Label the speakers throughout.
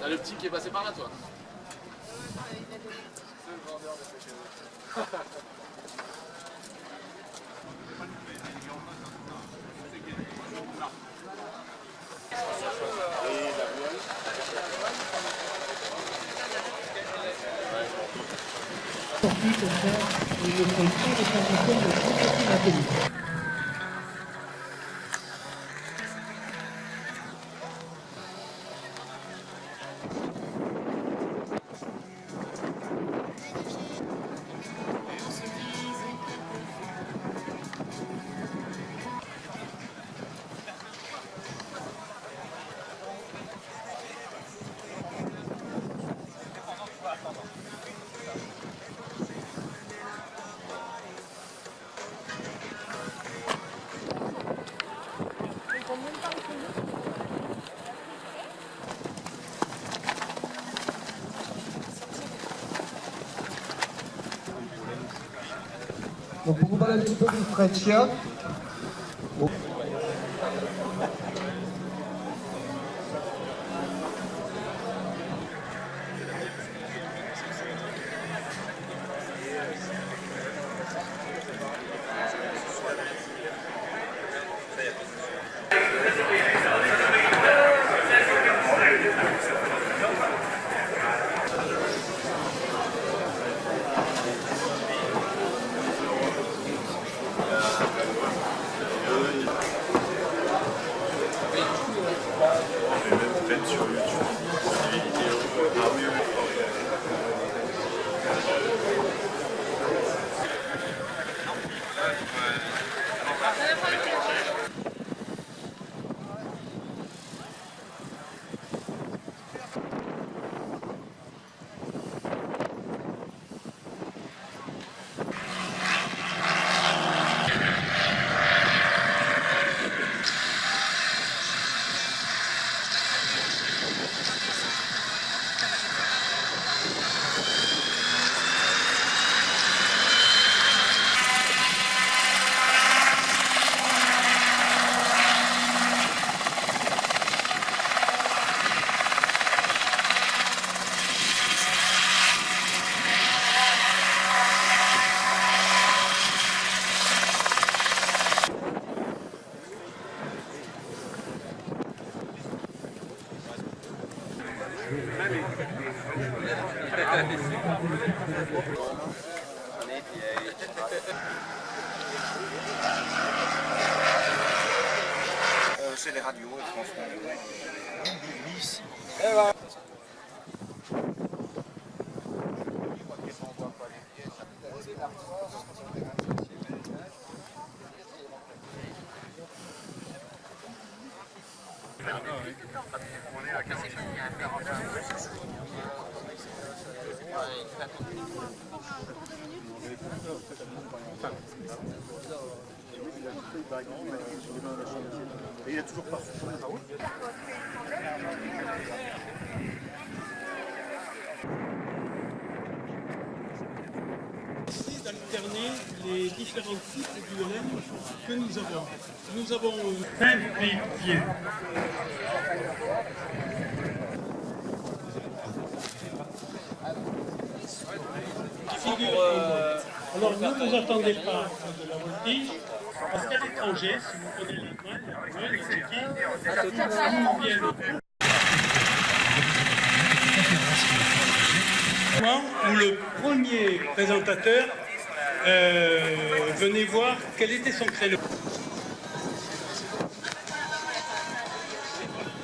Speaker 1: T'as le petit qui est passé par là, toi?
Speaker 2: Sorti comme ça, et le président de formation de Francis Nathalie. Donc on vous parle un petit peu du Freccia.
Speaker 3: C'est les radios, ils transmettent. Ici. Et il a toujours pas reçu son travaux.
Speaker 4: D'alterner les différents types d'ULM que nous avons. Nous avons 5 pieds. Alors ne vous attendez pas de la voltige, parce qu'à l'étranger, si vous prenez l'Allemagne, la Tchéquie, d'où viennent où le premier présentateur venait voir quel était son créneau.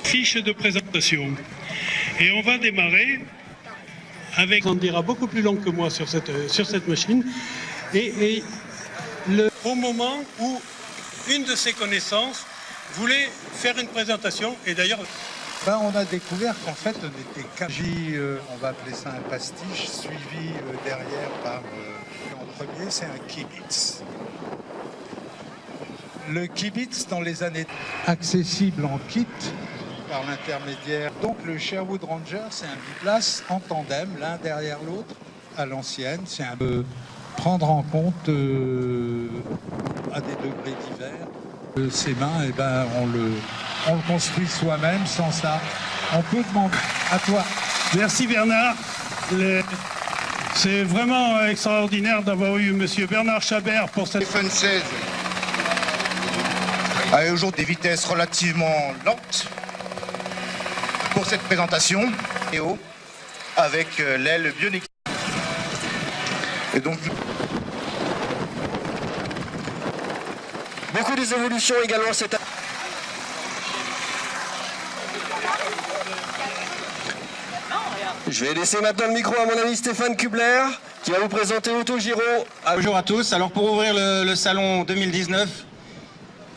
Speaker 4: Fiche de présentation. Et on va démarrer avec, on dira beaucoup plus long que moi sur cette machine, et au moment où une de ses connaissances voulait faire une présentation, et d'ailleurs...
Speaker 5: On a découvert qu'en fait on était on va appeler ça un pastiche, suivi derrière par, en premier, c'est un kibitz. Le kibitz dans les années accessible en kit par l'intermédiaire. Donc le Sherwood Ranger, c'est un biplace en tandem, l'un derrière l'autre, à l'ancienne. C'est un peu prendre en compte à des degrés divers Ses mains, eh ben, on le construit soi-même. Sans ça, on peut demander à toi.
Speaker 4: Merci Bernard. C'est vraiment extraordinaire d'avoir eu Monsieur Bernard Chabert pour cette...
Speaker 3: iPhone 16 a aujourd'hui des vitesses relativement lentes pour cette présentation et avec l'aile bionique. Et donc
Speaker 1: beaucoup des évolutions également cette année. Je vais laisser maintenant le micro à mon ami Stéphane Kubler qui va vous présenter Autogiro.
Speaker 6: Bonjour à tous. Alors pour ouvrir le salon 2019,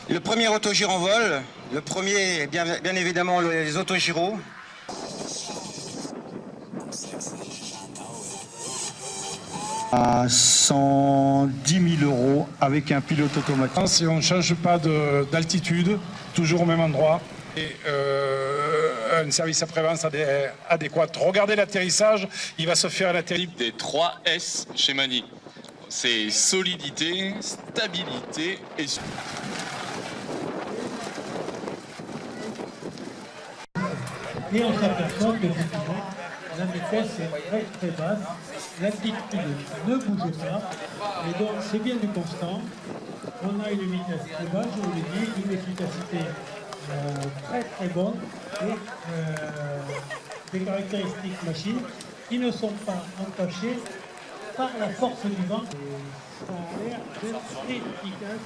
Speaker 6: le premier Autogiro en vol, le premier bien évidemment les Autogiro.
Speaker 7: À 110 000 € avec un pilote automatique.
Speaker 8: Si on ne change pas d'altitude, toujours au même endroit, et un service après-vente adéquat. Regardez l'atterrissage, il va se faire à l'atterrissage.
Speaker 9: Des 3 S chez Mani. C'est solidité, stabilité et...
Speaker 2: Et on s'aperçoit que la vitesse est très très basse, l'altitude ne bouge pas, et donc c'est bien du constant. On a une vitesse très basse, je vous l'ai dit, une efficacité très très bonne, et des caractéristiques machines qui ne sont pas entachées par la force du vent. Et ça a l'air d'être très efficace.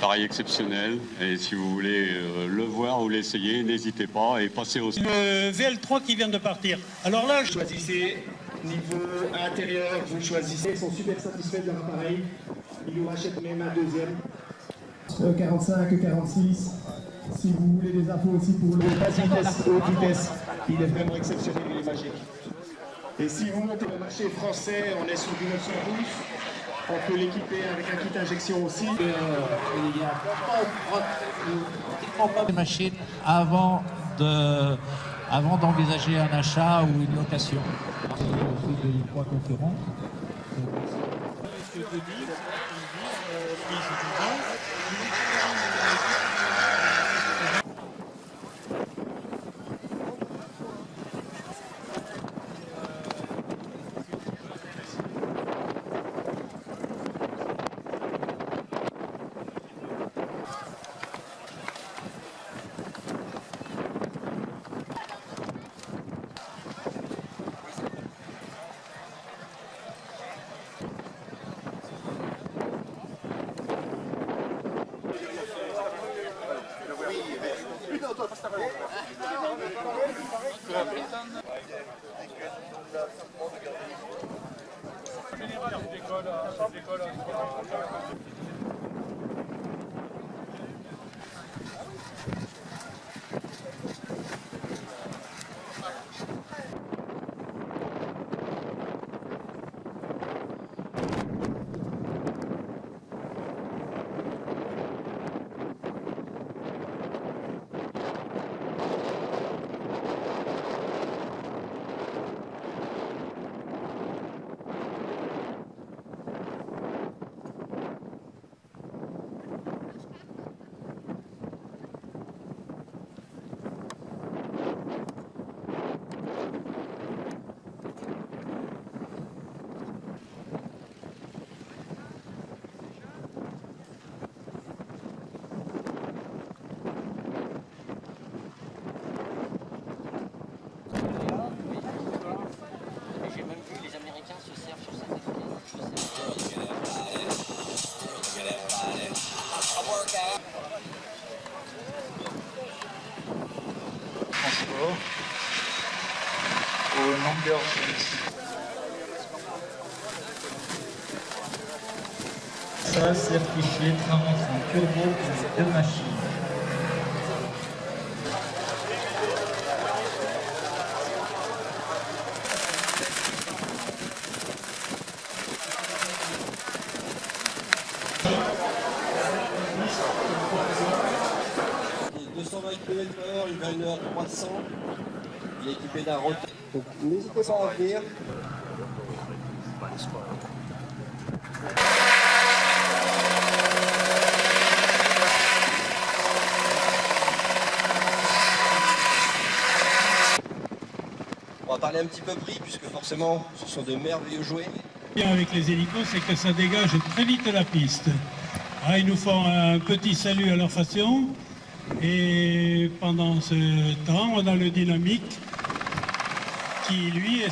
Speaker 10: Pareil exceptionnel, et si vous voulez le voir ou l'essayer, n'hésitez pas et passez aussi.
Speaker 4: Le VL3 qui vient de partir. Alors là,
Speaker 11: choisissez niveau intérieur, vous choisissez. Ils sont super satisfaits de leur appareil. Ils nous rachètent même un deuxième. 45, 46. Si vous voulez des infos aussi pour le haute vitesse, il est vraiment exceptionnel, il est magique. Et si vous montez le marché français, on est sur du 912. On peut l'équiper avec un kit injection aussi.
Speaker 2: Les gars, on prend pas de machine avant d'envisager un achat ou une location. Il y a aussi 2 ou 3 concurrents.
Speaker 5: Transport au longueur.
Speaker 2: Ça, certifié 35 turbo de machine.
Speaker 1: Il va 1h300. Il est équipé d'un rotor. Donc n'hésitez pas à venir. On va parler un petit peu prix, puisque forcément, ce sont de merveilleux jouets.
Speaker 4: Bien avec les hélicos, c'est que ça dégage très vite la piste. Ah, ils nous font un petit salut à leur façon. Et pendant ce temps, on a le dynamique qui, lui, est